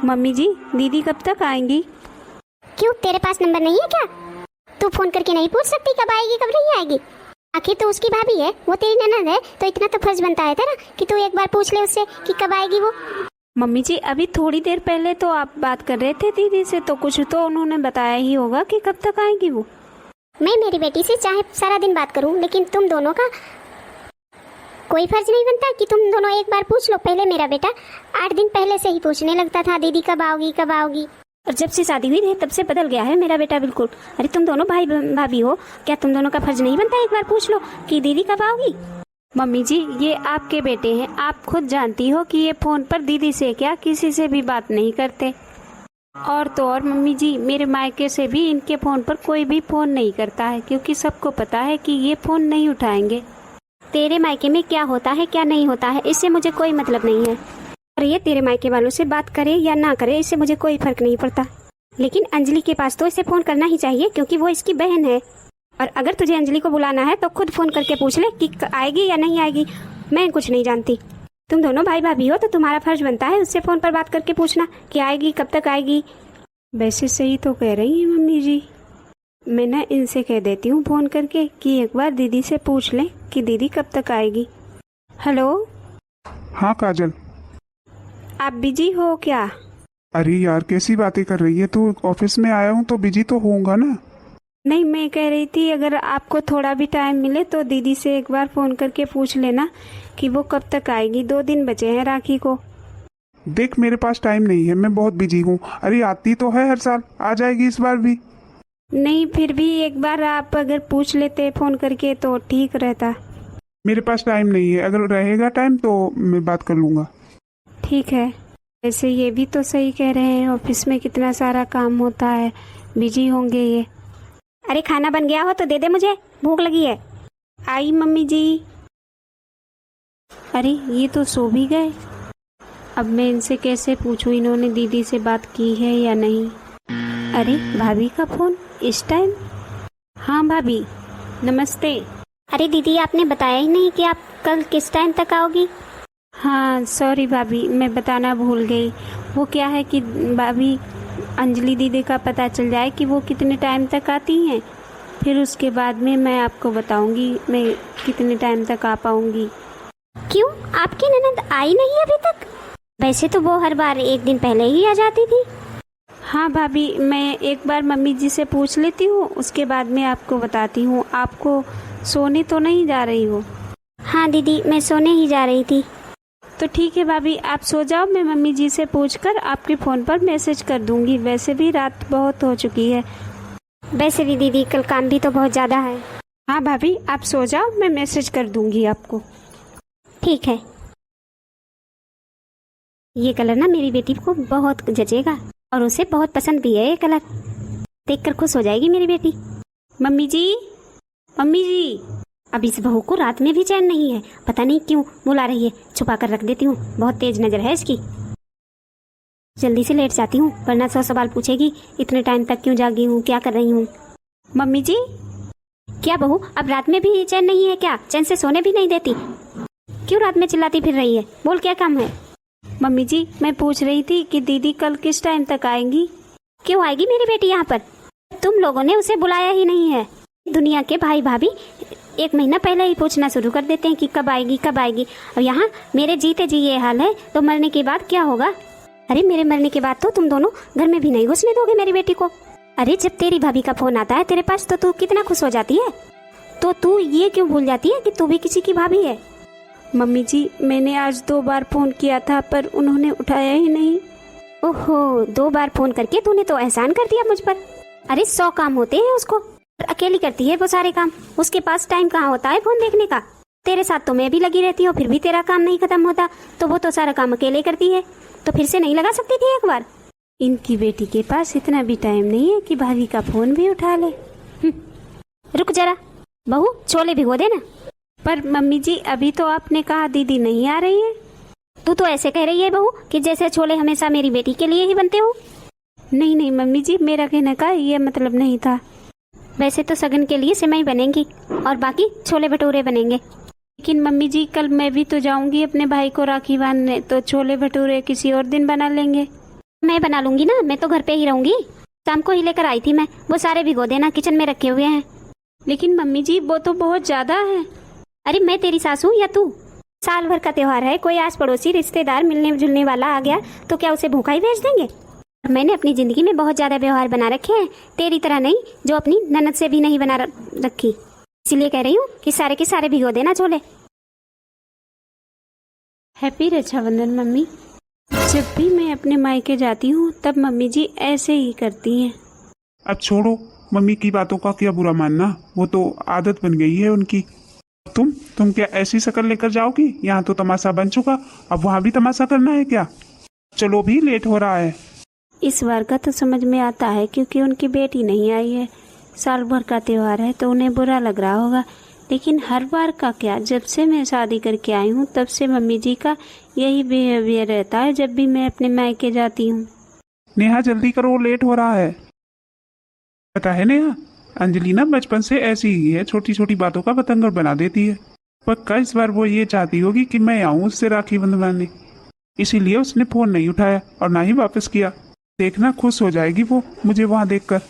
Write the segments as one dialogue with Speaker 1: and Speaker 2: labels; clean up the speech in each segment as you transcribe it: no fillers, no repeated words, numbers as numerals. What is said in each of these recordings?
Speaker 1: Mummy जी, दीदी कब तक आएंगी?
Speaker 2: क्यों, तेरे पास नंबर नहीं है क्या? तू फोन करके नहीं पूछ सकती कब आएगी कब नहीं आएगी? आखिर तो उसकी भाभी है, वो तेरी ननद है, तो इतना तो फर्ज बनता है तेरा कि तू एक बार पूछ ले उससे कि कब आएगी वो।
Speaker 1: मम्मी जी, अभी थोड़ी देर पहले तो आप बात कर रहे थे दीदी से, तो कुछ तो उन्होंने बताया ही होगा कि कब तक आएगी वो।
Speaker 2: मैं मेरी बेटी से चाहे सारा दिन बात करूं, लेकिन तुम दोनों का कोई फर्ज नहीं बनता कि तुम दोनों एक बार पूछ लो। पहले मेरा बेटा 8 दिन पहले से ही पूछने लगता था दीदी कब आओगी कब आओगी,
Speaker 1: और जब से शादी हुई है तब से बदल गया है मेरा बेटा बिल्कुल। अरे तुम दोनों भाई भाभी हो, क्या तुम दोनों का फर्ज नहीं बनता एक बार पूछ लो कि दीदी कब आओगी? मम्मी जी, ये आपके बेटे हैं, आप खुद जानती हो कि ये फोन पर दीदी से क्या किसी से भी बात नहीं करते। और तो और मम्मी जी, मेरे मायके से भी इनके फोन पर कोई भी फोन नहीं करता है, क्योंकि सबको पता है कि ये फोन नहीं उठाएंगे।
Speaker 2: तेरे मायके में क्या होता है क्या नहीं होता है इससे मुझे कोई मतलब नहीं है,
Speaker 1: और ये तेरे मायके वालों से बात करे या ना करे इससे मुझे कोई फर्क नहीं पड़ता।
Speaker 2: लेकिन अंजलि के पास तो इसे फोन करना ही चाहिए क्योंकि वो इसकी बहन है।
Speaker 1: और अगर तुझे अंजलि को बुलाना है तो खुद फोन करके पूछ ले कि आएगी या नहीं आएगी। मैं कुछ नहीं जानती। तुम दोनों भाई भाभी हो तो तुम्हारा फर्ज बनता है उससे फोन पर बात करके पूछना कि आएगी कब तक आएगी। वैसे सही तो कह रही है मम्मी जी, मैं ना इनसे कह देती हूँ फोन करके कि एक बार दीदी से पूछ लें कि दीदी कब तक आएगी। हेलो।
Speaker 3: हाँ काजल,
Speaker 1: आप बिजी हो क्या?
Speaker 3: अरे यार कैसी बातें कर रही है तू? ऑफिस में आया हूँ तो बिजी तो होऊंगा ना।
Speaker 1: नहीं, मैं कह रही थी अगर आपको थोड़ा भी टाइम मिले तो दीदी से एक बार फोन करके पूछ लेना कि वो कब तक आएगी। 2 दिन बचे हैं राखी को।
Speaker 3: देख मेरे पास टाइम नहीं है, मैं बहुत बिजी हूँ। अरे आती तो है हर साल, आ जाएगी इस बार भी।
Speaker 1: नहीं, फिर भी एक बार आप अगर पूछ लेते फोन करके तो ठीक रहता।
Speaker 3: मेरे पास टाइम नहीं है, अगर रहेगा टाइम तो मैं बात कर लूँगा।
Speaker 1: ठीक है। वैसे ये भी तो सही कह रहे हैं, ऑफिस में कितना सारा काम होता है, बिजी होंगे ये।
Speaker 2: अरे खाना बन गया हो तो दे दे, मुझे भूख लगी है।
Speaker 1: आई मम्मी जी। अरे ये तो सो भी गए। अब मैं इनसे कैसे पूछूं इन्होंने दीदी से बात की है या नहीं। अरे भाभी का फोन इस टाइम। हाँ भाभी, नमस्ते।
Speaker 2: अरे दीदी, आपने बताया ही नहीं कि आप कल किस टाइम तक आओगी।
Speaker 1: हाँ सॉरी भाभी, मैं बताना भूल गई। वो क्या है कि भाभी, अंजलि दीदी का पता चल जाए कि वो कितने टाइम तक आती हैं, फिर उसके बाद में मैं आपको बताऊंगी मैं कितने टाइम तक आ पाऊंगी।
Speaker 2: क्यों, आपकी ननद आई नहीं अभी तक? वैसे तो वो हर बार 1 दिन पहले ही आ जाती थी।
Speaker 1: हाँ भाभी, मैं एक बार मम्मी जी से पूछ लेती हूँ, उसके बाद में आपको बताती हूँ। आपको सोने तो नहीं जा रही हो?
Speaker 2: हाँ दीदी, मैं सोने ही जा रही थी।
Speaker 1: तो ठीक है भाभी, आप सो जाओ। मैं मम्मी जी से पूछकर आपके फ़ोन पर मैसेज कर दूंगी। वैसे भी रात बहुत हो चुकी है।
Speaker 2: वैसे भी दीदी कल काम भी तो बहुत ज़्यादा है।
Speaker 1: हाँ भाभी, आप सो जाओ, मैं मैसेज कर दूंगी आपको।
Speaker 2: ठीक है। ये कलर ना मेरी बेटी को बहुत जचेगा और उसे बहुत पसंद भी है। ये कलर देखकर खुश हो जाएगी मेरी बेटी।
Speaker 1: मम्मी जी, मम्मी जी।
Speaker 2: अब इस बहू को रात में भी चैन नहीं है, पता नहीं क्यों बुला रही है। छुपा कर रख देती हूँ, बहुत तेज नजर है इसकी। जल्दी से लेट जाती हूँ वरना 100 सवाल पूछेगी, इतने टाइम तक क्यों जागी हूँ, क्या कर रही हूँ।
Speaker 1: मम्मी जी।
Speaker 2: क्या बहू, अब रात में भी चैन नहीं है क्या? चैन से सोने भी नहीं देती? क्यों रात में चिल्लाती फिर रही है? बोल, क्या काम है?
Speaker 1: मम्मी जी, मैं पूछ रही थी कि दीदी कल किस टाइम तक आएंगी।
Speaker 2: क्यों आएगी मेरी बेटी यहाँ पर? तुम लोगों ने उसे बुलाया ही नहीं है। दुनिया के भाई भाभी 1 महीना पहले ही पूछना शुरू कर देते हैं कि कब आएगी कब आएगी। और यहाँ मेरे जीते जी ये हाल है तो मरने के बाद क्या होगा? अरे मेरे मरने के बाद तो तुम दोनों घर में भी नहीं घुसने दोगे मेरी बेटी को। अरे जब तेरी भाभी का फोन आता है तेरे पास तो तू कितना खुश हो जाती है, तो तू ये क्यों भूल जाती है कि तू भी किसी की भाभी है।
Speaker 1: मम्मी जी, मैंने आज 2 बार फोन किया था पर उन्होंने उठाया ही नहीं।
Speaker 2: ओहो, 2 बार फोन करके तूने तो एहसान कर दिया मुझ पर। अरे 100 काम होते हैं उसको, अकेली करती है वो सारे काम। उसके पास टाइम कहाँ होता है फोन देखने का। तेरे साथ तो मैं भी लगी रहती हूँ, फिर भी तेरा काम नहीं खत्म होता, तो वो तो सारा काम अकेले करती है। तो फिर से नहीं लगा सकती थी एक बार?
Speaker 1: इनकी बेटी के पास इतना भी टाइम नहीं है कि भाभी का फोन भी उठा ले।
Speaker 2: रुक जरा बहू, छोले भिगो देना।
Speaker 1: पर मम्मी जी, अभी तो आपने कहा दीदी नहीं आ रही है।
Speaker 2: तू तो ऐसे कह रही है बहू कि जैसे छोले हमेशा मेरी बेटी के लिए ही बनते हो।
Speaker 1: नहीं नहीं मम्मी जी, मेरा कहने का ये मतलब नहीं था।
Speaker 2: वैसे तो सगन के लिए सेवई बनेंगी और बाकी छोले भटूरे बनेंगे।
Speaker 1: लेकिन मम्मी जी, कल मैं भी तो जाऊंगी अपने भाई को राखी बांधने, तो छोले भटूरे किसी और दिन बना लेंगे।
Speaker 2: मैं बना लूंगी ना, मैं तो घर पे ही रहूंगी। शाम को ही लेकर आई थी मैं, वो सारे भिगो देना, किचन में रखे हुए हैं।
Speaker 1: लेकिन मम्मी जी वो तो बहुत ज्यादा है।
Speaker 2: अरे मैं तेरी सासू या तू? साल भर का त्योहार है, कोई आस पड़ोसी रिश्तेदार मिलने जुलने वाला आ गया तो क्या उसे भूखा ही भेज देंगे? मैंने अपनी जिंदगी में बहुत ज्यादा व्यवहार बना रखे हैं, तेरी तरह नहीं जो अपनी ननद से भी नहीं बना रखी। इसीलिए कह रही हूँ कि सारे के सारे भिगो देना छोले।
Speaker 1: Happy Rakshabandhan mummy. जब भी मैं अपने मायके जाती हूँ तब मम्मी जी ऐसे ही करती हैं।
Speaker 3: अब छोड़ो, मम्मी की बातों का क्या बुरा मानना, वो तो आदत बन गई है उनकी। तुम क्या ऐसी शक्ल लेकर जाओगी? यहाँ तो तमाशा बन चुका, अब वहाँ भी तमाशा करना है क्या? चलो भी, लेट हो रहा है।
Speaker 1: इस बार का तो समझ में आता है क्योंकि उनकी बेटी नहीं आई है। साल भर का त्योहार है तो उन्हें बुरा लग रहा होगा, लेकिन हर बार का क्या, जब से मैं शादी करके आई हूँ तब से मम्मी जी का यही बिहेवियर रहता है जब भी मैं अपने मायके जाती हूँ।
Speaker 3: नेहा जल्दी करो, लेट हो रहा है। पता है नेहा, अंजलि ना बचपन से ऐसी ही है, छोटी छोटी बातों का पतंगर बना देती है। पक्का इस बार वो ये चाहती होगी कि मैं आऊँ उससे राखी बंधवाने, इसीलिए उसने फोन नहीं उठाया और ना ही वापस किया। देखना खुश हो जाएगी वो मुझे वहाँ देखकर।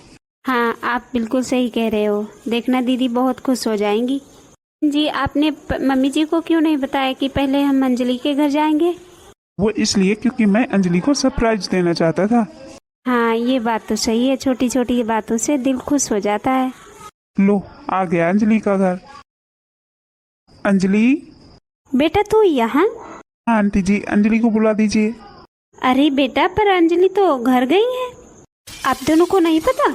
Speaker 1: हाँ आप बिल्कुल सही कह रहे हो, देखना दीदी बहुत खुश हो जाएंगी। जी आपने मम्मी जी को क्यों नहीं बताया कि पहले हम अंजलि के घर जाएंगे?
Speaker 3: वो इसलिए क्योंकि मैं अंजलि को सरप्राइज देना चाहता था।
Speaker 1: हाँ ये बात तो सही है, छोटी छोटी बातों से दिल खुश हो जाता है।
Speaker 3: लो आ गया अंजलि का घर। अंजलि।
Speaker 1: बेटा तू यहाँ?
Speaker 3: हाँ आंटी जी, अंजलि को बुला दीजिए।
Speaker 1: अरे बेटा पर अंजलि तो घर गई है, आप दोनों को नहीं पता?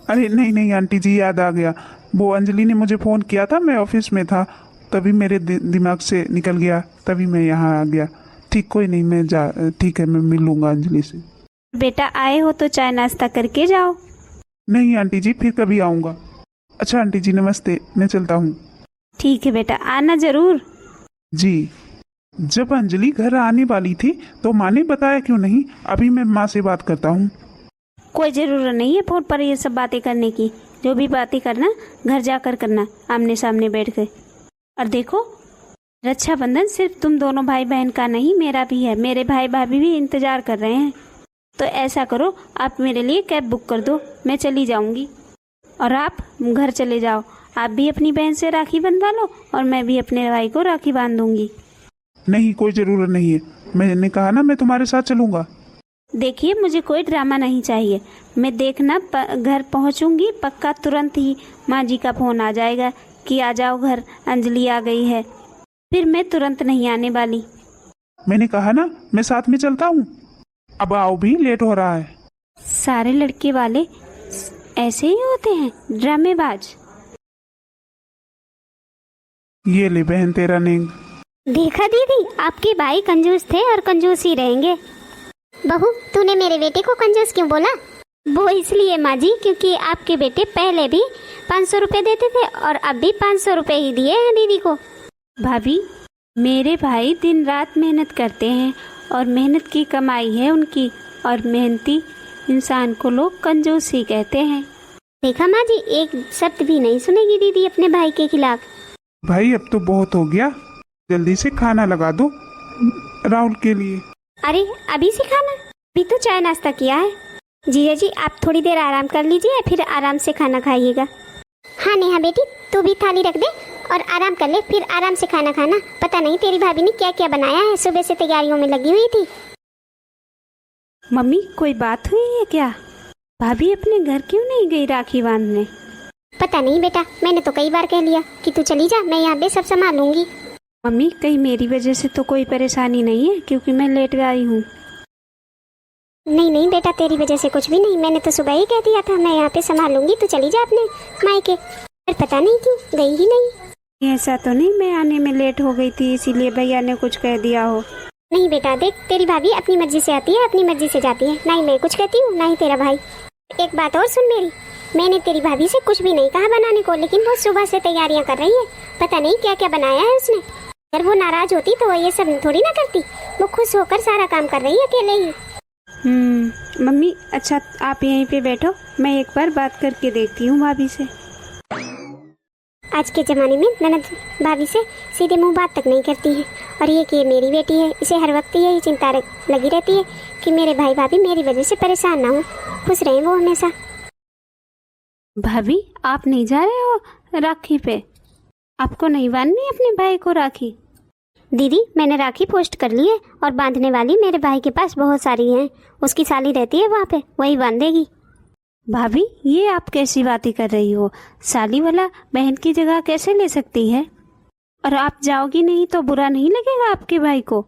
Speaker 3: अरे नहीं नहीं आंटी जी, याद आ गया। वो अंजलि ने मुझे फ़ोन किया था, मैं ऑफिस में था, तभी मेरे दिमाग से निकल गया, तभी मैं यहाँ आ गया। ठीक, कोई नहीं, मैं ठीक है, मैं मिल लूँगा अंजलि से।
Speaker 1: बेटा आए हो तो चाय नाश्ता करके जाओ।
Speaker 3: नहीं आंटी जी, फिर कभी आऊँगा। अच्छा आंटी जी नमस्ते, मैं चलता हूँ।
Speaker 1: ठीक है बेटा, आना जरूर।
Speaker 3: जी। जब अंजलि घर आने वाली थी तो माँ ने बताया क्यों नहीं? अभी मैं माँ से बात करता हूँ।
Speaker 1: कोई जरूरत नहीं है फोन पर ये सब बातें करने की, जो भी बातें करना घर जाकर करना, आमने सामने बैठ के। और देखो, रक्षाबंधन सिर्फ तुम दोनों भाई बहन का नहीं, मेरा भी है। मेरे भाई भाभी भी इंतजार कर रहे हैं। तो ऐसा करो, आप मेरे लिए कैब बुक कर दो, मैं चली जाऊंगी और आप घर चले जाओ। आप भी अपनी बहन से राखी बंधवा लो और मैं भी अपने भाई को राखी बांध दूंगी।
Speaker 3: नहीं, कोई ज़रूरत नहीं है, मैंने कहा ना मैं तुम्हारे साथ चलूँगा।
Speaker 1: देखिए मुझे कोई ड्रामा नहीं चाहिए, मैं देखना घर पहुंचूंगी पक्का, तुरंत ही माँ जी का फोन आ जाएगा कि आ जाओ घर, अंजलि आ गई है। फिर मैं तुरंत नहीं आने वाली।
Speaker 3: मैंने कहा ना मैं साथ में चलता हूँ। अब आओ भी, लेट हो रहा है।
Speaker 1: सारे लड़के वाले ऐसे ही होते हैं, ड्रामेबाज।
Speaker 3: ये ले बहन तेरा नेंग।
Speaker 2: देखा दीदी, आपके भाई कंजूस थे और कंजूस ही रहेंगे। बहू, तूने मेरे बेटे को कंजूस क्यों बोला? वो इसलिए माँ जी क्योंकि आपके बेटे पहले भी 500 रुपए देते थे और अब भी 500 रुपए ही दिए हैं दीदी को।
Speaker 1: भाभी, मेरे भाई दिन रात मेहनत करते हैं और मेहनत की कमाई है उनकी, और मेहनती इंसान को लोग कंजूस ही कहते हैं।
Speaker 2: देखा माँ जी, एक शब्द भी नहीं सुनेगी दीदी अपने भाई के खिलाफ।
Speaker 3: भाई अब तो बहुत हो गया, जल्दी से खाना लगा दो राहुल के लिए।
Speaker 2: अरे अभी से खाना? अभी तो चाय नाश्ता किया है। जीजा जी आप थोड़ी देर आराम कर लीजिए, फिर आराम से खाना खाइएगा। हाँ नेहा बेटी, तू भी थाली रख दे और आराम कर ले, फिर आराम से खाना खाना। पता नहीं तेरी भाभी ने क्या क्या बनाया है, सुबह से तैयारियों में लगी हुई थी।
Speaker 1: मम्मी कोई बात हुई है क्या? भाभी अपने घर क्यों नहीं गई राखी बांधने?
Speaker 2: पता नहीं बेटा, मैंने तो कई बार कह लिया कि तू चली जा, मैं यहाँ पे सब संभाल लूंगी।
Speaker 1: मम्मी कहीं मेरी वजह से तो कोई परेशानी नहीं है क्योंकि मैं लेट आई हूँ?
Speaker 2: नहीं नहीं बेटा, तेरी वजह से कुछ भी नहीं, मैंने तो सुबह ही कह दिया था मैं यहाँ पे संभाल लूंगी, तू चली जा अपने मायके। पर पता नहीं क्यों गई ही नहीं।
Speaker 1: ऐसा तो नहीं मैं आने में लेट हो गई थी इसीलिए भैया ने कुछ कह दिया हो?
Speaker 2: नहीं बेटा देख, तेरी भाभी अपनी मर्जी से आती है, अपनी मर्जी से जाती है, ना ही मैं कुछ कहती हूँ ना ही तेरा भाई। एक बात और सुन मेरी, मैंने तेरी भाभी से कुछ भी नहीं कहा बनाने को, लेकिन वो सुबह से तैयारियां कर रही है, पता नहीं क्या क्या बनाया है उसने। अगर वो नाराज होती तो वो ये सब थोड़ी ना करती, वो खुश होकर सारा काम कर रही है अकेले ही।
Speaker 1: मम्मी अच्छा आप यहीं पे बैठो, मैं एक बार बात करके देखती हूँ भाभी से।
Speaker 2: आज के ज़माने में ननद भाभी से सीधे मुंह बात तक नहीं करती हैं। और ये कि ये मेरी बेटी है, इसे हर वक्त यही चिंता लगी रहती है कि मेरे भाई भाभी मेरी वजह से परेशान ना हो, खुश रहें वो हमेशा।
Speaker 1: भाभी आप नहीं जा रहे हो राखी पे? आपको नहीं बांधनी अपने भाई को राखी?
Speaker 2: दीदी मैंने राखी पोस्ट कर ली है और बांधने वाली मेरे भाई के पास बहुत सारी हैं। उसकी साली रहती है वहाँ पे, वही बांधेगी।
Speaker 1: भाभी ये आप कैसी बातें कर रही हो? साली वाला बहन की जगह कैसे ले सकती है? और आप जाओगी नहीं तो बुरा नहीं लगेगा आपके भाई को?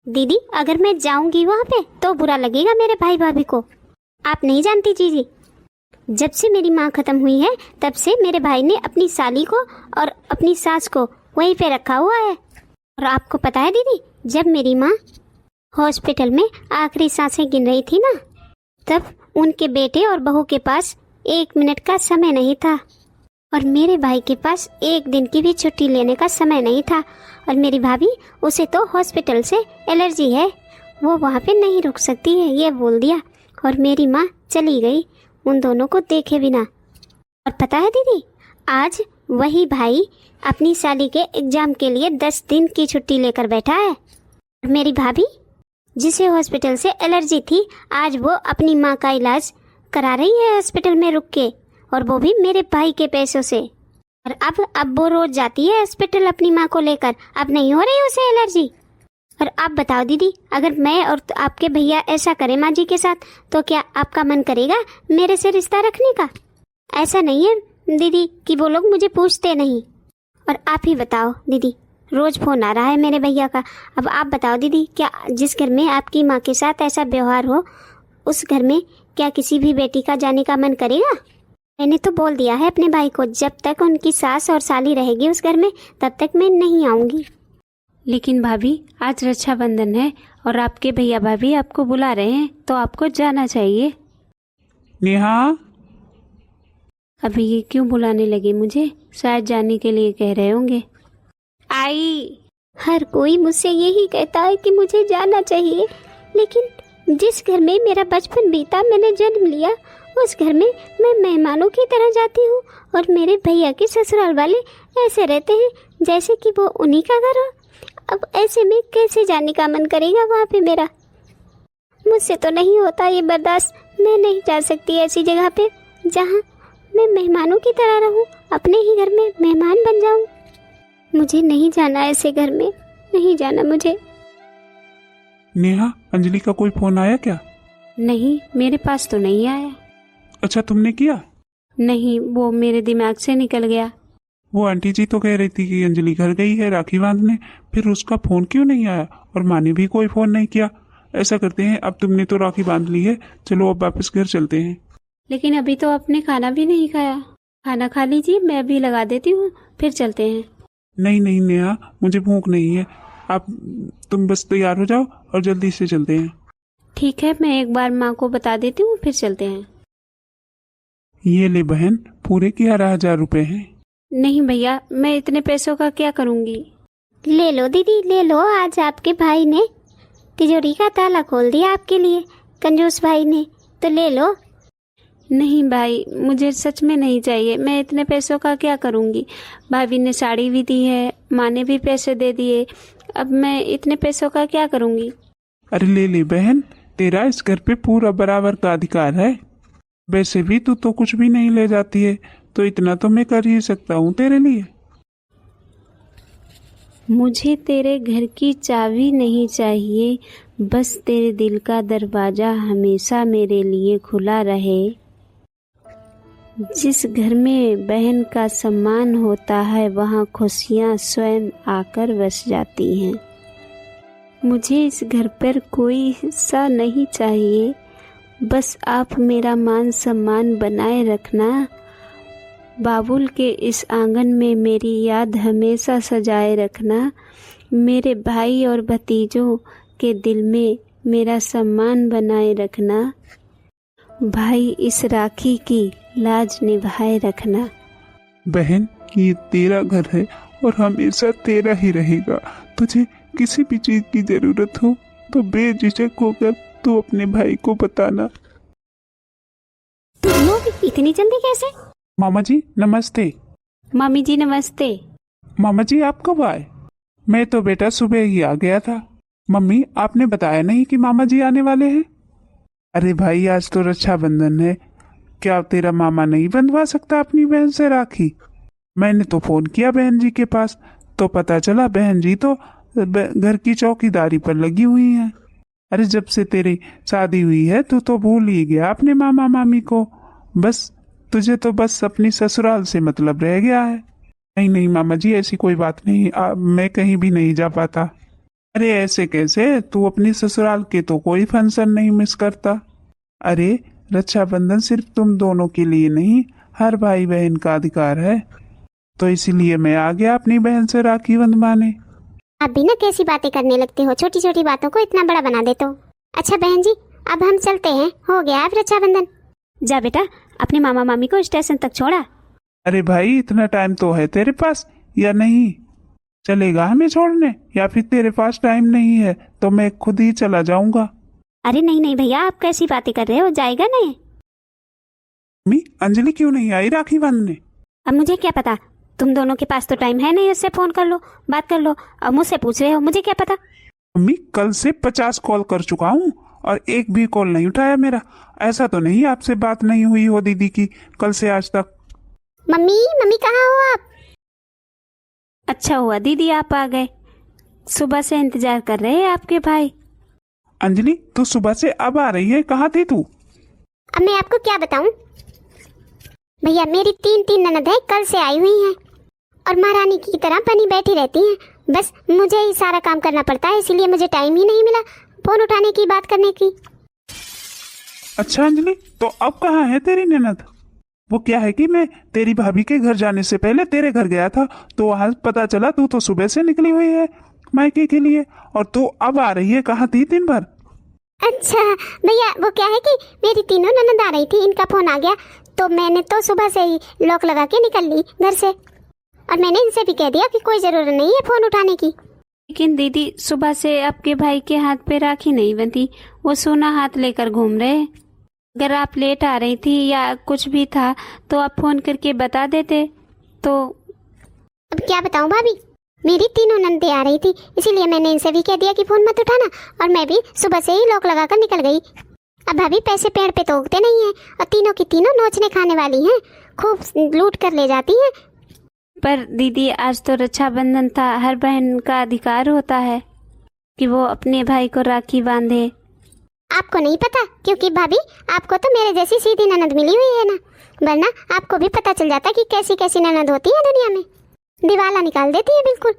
Speaker 2: दीदी अगर मैं जाऊंगी वहाँ पे तो बुरा लगेगा मेरे भाई भाभी को। आप नहीं जानती जीजी, जब से मेरी माँ खत्म हुई है तब से मेरे भाई ने अपनी साली को और अपनी सास को वहीं पे रखा हुआ है। और आपको पता है दीदी, जब मेरी माँ हॉस्पिटल में आखिरी सांसें गिन रही थी ना, तब उनके बेटे और बहू के पास 1 मिनट का समय नहीं था और मेरे भाई के पास 1 दिन की भी छुट्टी लेने का समय नहीं था। और मेरी भाभी, उसे तो हॉस्पिटल से एलर्जी है, वो वहाँ पे नहीं रुक सकती है, ये बोल दिया और मेरी माँ चली गई उन दोनों को देखे बिना। और पता है दीदी, आज वही भाई अपनी साली के एग्जाम के लिए 10 दिन की छुट्टी लेकर बैठा है। और मेरी भाभी, जिसे हॉस्पिटल से एलर्जी थी, आज वो अपनी माँ का इलाज करा रही है हॉस्पिटल में रुक के, और वो भी मेरे भाई के पैसों से। और अब वो रोज जाती है हॉस्पिटल अपनी माँ को लेकर, अब नहीं हो रही उसे एलर्जी। और आप बताओ दीदी, अगर मैं और आपके भैया ऐसा करें माँ जी के साथ, तो क्या आपका मन करेगा मेरे से रिश्ता रखने का? ऐसा नहीं है दीदी कि वो लोग मुझे पूछते नहीं। और आप ही बताओ दीदी, रोज फोन आ रहा है मेरे भैया का। अब आप बताओ दीदी, क्या जिस घर में आपकी माँ के साथ ऐसा व्यवहार हो, उस घर में क्या किसी भी बेटी का जाने का मन करेगा? मैंने तो बोल दिया है अपने भाई को, जब तक उनकी सास और साली रहेगी उस घर में, तब तक मैं नहीं आऊंगी।
Speaker 1: लेकिन भाभी आज रक्षाबंधन है और आपके भैया भाभी आपको बुला रहे हैं, तो आपको जाना चाहिए।
Speaker 3: नेहा,
Speaker 1: अभी ये क्यों बुलाने लगे मुझे? शायद जाने के लिए कह रहे होंगे। आई।
Speaker 2: हर कोई मुझसे यही कहता है कि मुझे जाना चाहिए, लेकिन जिस घर में मेरा बचपन बीता, मैंने जन्म लिया, उस घर में मैं मेहमानों की तरह जाती हूँ। और मेरे भैया के ससुराल वाले ऐसे रहते हैं जैसे कि वो उन्हीं का घर हो। अब ऐसे में कैसे जाने का मन करेगा वहाँ पे मेरा? मुझसे तो नहीं होता ये बर्दाश्त। मैं नहीं जा सकती ऐसी जगह पे जहाँ मैं मेहमानों की तरह रहूं, अपने ही घर में मेहमान बन जाऊं। मुझे नहीं जाना ऐसे घर में, नहीं जाना मुझे।
Speaker 3: नेहा, अंजलि का कोई फोन आया क्या?
Speaker 1: नहीं, मेरे पास तो नहीं आया।
Speaker 3: अच्छा, तुमने किया?
Speaker 1: नहीं, वो मेरे दिमाग से निकल गया।
Speaker 3: वो आंटी जी तो कह रही थी कि अंजलि घर गई है राखी बांधने, फिर उसका फोन क्यों नहीं आया? और माँ ने भी कोई फोन नहीं किया। ऐसा करते हैं, अब तुमने तो राखी बांध ली है, चलो अब वापस घर चलते हैं।
Speaker 1: लेकिन अभी तो आपने खाना भी नहीं खाया। खाना खा लीजिए, मैं भी लगा देती हूँ, फिर चलते हैं।
Speaker 3: नहीं नहीं नेहा, मुझे भूख नहीं है। आप तुम बस तैयार हो जाओ और जल्दी से चलते हैं।
Speaker 1: ठीक है, मैं एक बार माँ को बता देती हूँ, फिर चलते हैं।
Speaker 3: ये ले बहन, पूरे 11,000 रुपए हैं।
Speaker 1: नहीं भैया, मैं इतने पैसों का क्या करूँगी?
Speaker 2: ले लो दीदी, ले लो। आज आपके भाई ने तिजोरी का ताला खोल दिया आपके लिए, कंजूस भाई ने, तो ले लो।
Speaker 1: नहीं भाई, मुझे सच में नहीं चाहिए। मैं इतने पैसों का क्या करूँगी? भाभी ने साड़ी भी दी है, माँ ने भी पैसे दे दिए, अब मैं इतने पैसों का क्या करूँगी?
Speaker 3: अरे ले ले बहन, तेरा इस घर पे पूरा बराबर का अधिकार है। वैसे भी तू तो कुछ भी नहीं ले जाती है, तो इतना तो मैं कर ही सकता हूँ तेरे लिए।
Speaker 1: मुझे तेरे घर की चाबी नहीं चाहिए, बस तेरे दिल का दरवाजा हमेशा मेरे लिए खुला रहे। जिस घर में बहन का सम्मान होता है, वहाँ खुशियाँ स्वयं आकर बस जाती हैं। मुझे इस घर पर कोई हिस्सा नहीं चाहिए, बस आप मेरा मान सम्मान बनाए रखना। बाबुल के इस आंगन में मेरी याद हमेशा सजाए रखना। मेरे भाई और भतीजों के दिल में मेरा सम्मान बनाए रखना। भाई, इस राखी की लाज निभाए रखना।
Speaker 3: बहन, ये तेरा घर है और हमेशा तेरा ही रहेगा। तुझे किसी भी चीज की जरूरत हो तो बेझिझक होकर तू अपने भाई को बताना।
Speaker 2: तुम लोग इतनी जल्दी कैसे?
Speaker 3: मामा जी नमस्ते।
Speaker 1: मम्मी जी नमस्ते।
Speaker 3: मामा जी आप कब आए? मैं तो बेटा सुबह ही आ गया था। मम्मी आपने बताया नहीं कि मामा जी आने वाले हैं? अरे भाई आज तो रक्षाबंधन है, क्या तेरा मामा नहीं बंधवा सकता अपनी बहन से राखी? मैंने तो फोन किया बहन जी के पास, तो पता चला बहन जी तो घर की चौकीदारी पर लगी हुई हैं। अरे जब से तेरी शादी हुई है तू तो भूल ही गया अपने मामा मामी को। बस तुझे तो बस अपनी ससुराल से मतलब रह गया है। नहीं नहीं मामा जी ऐसी कोई बात नहीं, मैं कहीं भी नहीं जा पाता। अरे ऐसे कैसे, तू अपनी ससुराल के तो कोई फंक्शन नहीं मिस करता। अरे रक्षाबंधन सिर्फ तुम दोनों के लिए नहीं, हर भाई बहन का अधिकार है, तो इसीलिए मैं आ गया अपनी बहन से राखी बंधवाने।
Speaker 2: आप भी ना कैसी बातें करने लगते हो, छोटी छोटी बातों को इतना बड़ा बना देते हो। अच्छा बहन जी अब हम चलते हैं, हो गया अब रक्षाबंधन।
Speaker 1: जा बेटा अपने मामा मामी को स्टेशन तक छोड़ा।
Speaker 3: अरे भाई इतना टाइम तो है तेरे पास या नहीं? चलेगा हमें छोड़ने, या फिर तेरे पास टाइम नहीं है तो मैं खुद ही चला जाऊंगा?
Speaker 1: अरे नहीं नहीं भैया, आप कैसी बातें कर रहे हो, जाएगा नहीं।
Speaker 3: मम्मी अंजलि क्यों नहीं आई राखी बांधने?
Speaker 1: अब मुझे क्या पता, तुम दोनों के पास तो टाइम है नहीं, उससे फोन कर लो, बात कर लो। अब मुझसे पूछ रहे हो, मुझे क्या पता।
Speaker 3: मम्मी कल से 50 कॉल कर चुका हूँ और एक भी कॉल नहीं उठाया मेरा। ऐसा तो नहीं आपसे बात नहीं हुई हो दीदी की कल से आज तक?
Speaker 2: मम्मी मम्मी कहाँ हो आप?
Speaker 1: अच्छा हुआ दीदी आप आ गए, सुबह से इंतजार कर रहे हैं आपके भाई।
Speaker 3: अंजलि तू सुबह से अब आ रही है, कहाँ थी तू?
Speaker 2: अब मैं आपको क्या बताऊं भैया, मेरी तीन ननद है, कल से आई हुई हैं और महारानी की तरह बनी बैठी रहती हैं। बस मुझे ही सारा काम करना पड़ता है, इसीलिए मुझे टाइम ही नहीं मिला फोन उठाने की, बात करने की।
Speaker 3: अच्छा अंजलि तो अब कहाँ है तेरी ननद? वो क्या है कि मैं तेरी भाभी के घर जाने से पहले तेरे घर गया था, तो वहां पता चला तू तो सुबह से निकली हुई है मायके के लिए, और तू अब आ रही है। कहाँ थी दिन भर?
Speaker 2: अच्छा भैया वो क्या है कि मेरी तीनों ननद आ रही थी, इनका फोन आ गया तो मैंने तो सुबह से ही लॉक लगा के निकल ली घर से, और मैंने इनसे भी कह दिया कि कोई जरूरत नहीं है फोन उठाने की।
Speaker 1: लेकिन दीदी सुबह से आपके भाई के हाथ पे राखी नहीं बंधी, वो सोना हाथ लेकर घूम रहे। अगर आप लेट आ रही थी या कुछ भी था तो आप फोन करके बता देते। तो
Speaker 2: अब क्या बताऊं भाभी, मेरी तीनों ननदें आ रही थी, इसीलिए मैंने इनसे भी कह दिया कि फोन मत उठाना, और मैं भी सुबह से ही लॉक लगा कर निकल गई। अब भाभी पैसे पेड़ पे तो उगते नहीं हैं, और तीनों की तीनों नोचने खाने वाली हैं, खूब लूट कर ले जाती हैं।
Speaker 1: पर दीदी आज तो रक्षाबंधन था, हर बहन का अधिकार होता है कि वो अपने भाई को राखी बांधे।
Speaker 2: आपको नहीं पता, क्योंकि भाभी आपको तो मेरे जैसी सीधी ननद मिली हुई है ना, वरना आपको भी पता चल जाता कि कैसी कैसी ननद होती है दुनिया में, दिवाला निकाल देती है बिल्कुल।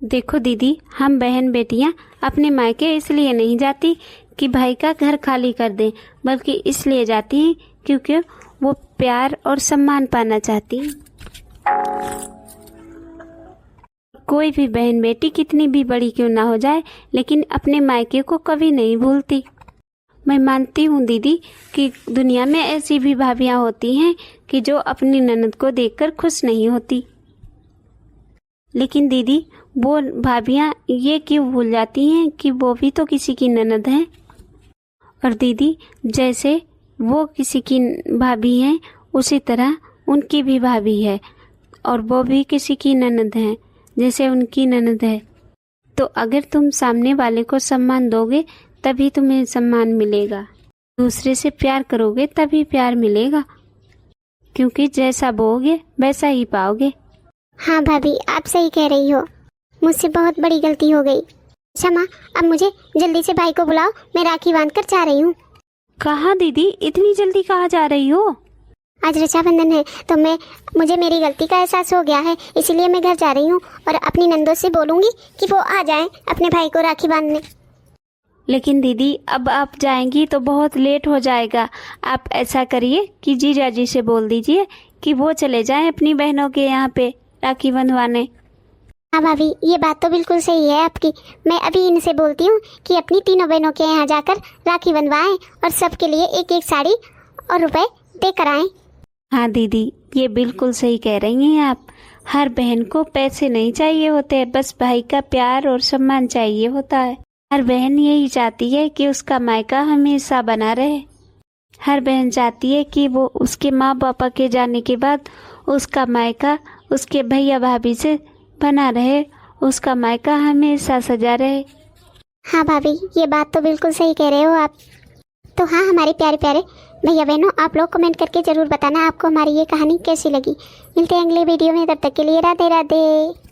Speaker 1: देखो दीदी, हम बहन बेटियां अपने मायके इसलिए नहीं जाती कि भाई का घर खाली कर दें, बल्कि इसलिए जाती हैं क्योंकि वो प्यार और सम्मान पाना चाहती हैं। कोई भी बहन बेटी कितनी भी बड़ी क्यों ना हो जाए, लेकिन अपने मायके को कभी नहीं भूलती। मैं मानती हूँ दीदी कि दुनिया में ऐसी भी भाभियाँ होती हैं कि जो अपनी ननद को देखकर खुश नहीं होती, लेकिन दीदी वो भाभियाँ ये क्यों भूल जाती हैं कि वो भी तो किसी की ननद हैं। और दीदी जैसे वो किसी की भाभी हैं, उसी तरह उनकी भी भाभी है, और वो भी किसी की ननद है जैसे उनकी ननद है। तो अगर तुम सामने वाले को सम्मान दोगे तभी तुम्हें सम्मान मिलेगा, दूसरे से प्यार करोगे तभी प्यार मिलेगा, क्योंकि जैसा बोओगे वैसा ही पाओगे।
Speaker 2: हाँ भाभी आप सही कह रही हो, मुझसे बहुत बड़ी गलती हो गई, क्षमा। अब मुझे जल्दी से भाई को बुलाओ, मैं राखी बांध कर जा रही हूँ।
Speaker 1: कहाँ दीदी, इतनी जल्दी कहाँ जा रही हो?
Speaker 2: आज रक्षाबंधन है तो मुझे मेरी गलती का एहसास हो गया है, इसलिए मैं घर जा रही हूँ, और अपनी नंदों से बोलूंगी कि वो आ जाएं अपने भाई को राखी बांधने।
Speaker 1: लेकिन दीदी अब आप जाएंगी तो बहुत लेट हो जाएगा। आप ऐसा करिए कि जीजा जी से बोल दीजिए कि वो चले जाएं अपनी बहनों के यहाँ पे राखी बंधवाने।
Speaker 2: हाँ भाभी ये बात तो बिल्कुल सही है आपकी, मैं अभी इनसे बोलती हूँ कि अपनी तीनों बहनों के यहाँ जाकर राखी बंधवाएं और सबके लिए एक एक साड़ी और रुपए देकर आएं।
Speaker 1: हाँ दीदी ये बिल्कुल सही कह रही हैं आप, हर बहन को पैसे नहीं चाहिए होते, बस भाई का प्यार और सम्मान चाहिए होता है। हर बहन यही चाहती है कि उसका मायका हमेशा बना रहे। हर बहन चाहती है कि वो उसके माँ पापा के जाने के बाद उसका मायका उसके भैया भाभी से बना रहे, उसका मायका हमेशा सजा रहे।
Speaker 2: हाँ भाभी, ये बात तो बिल्कुल सही कह रहे हो आप। तो हाँ हमारे प्यारे प्यारे भैया बहनों, आप लोग कमेंट करके ज़रूर बताना आपको हमारी ये कहानी कैसी लगी। मिलते हैं अगले वीडियो में, तब तक के लिए राधे राधे।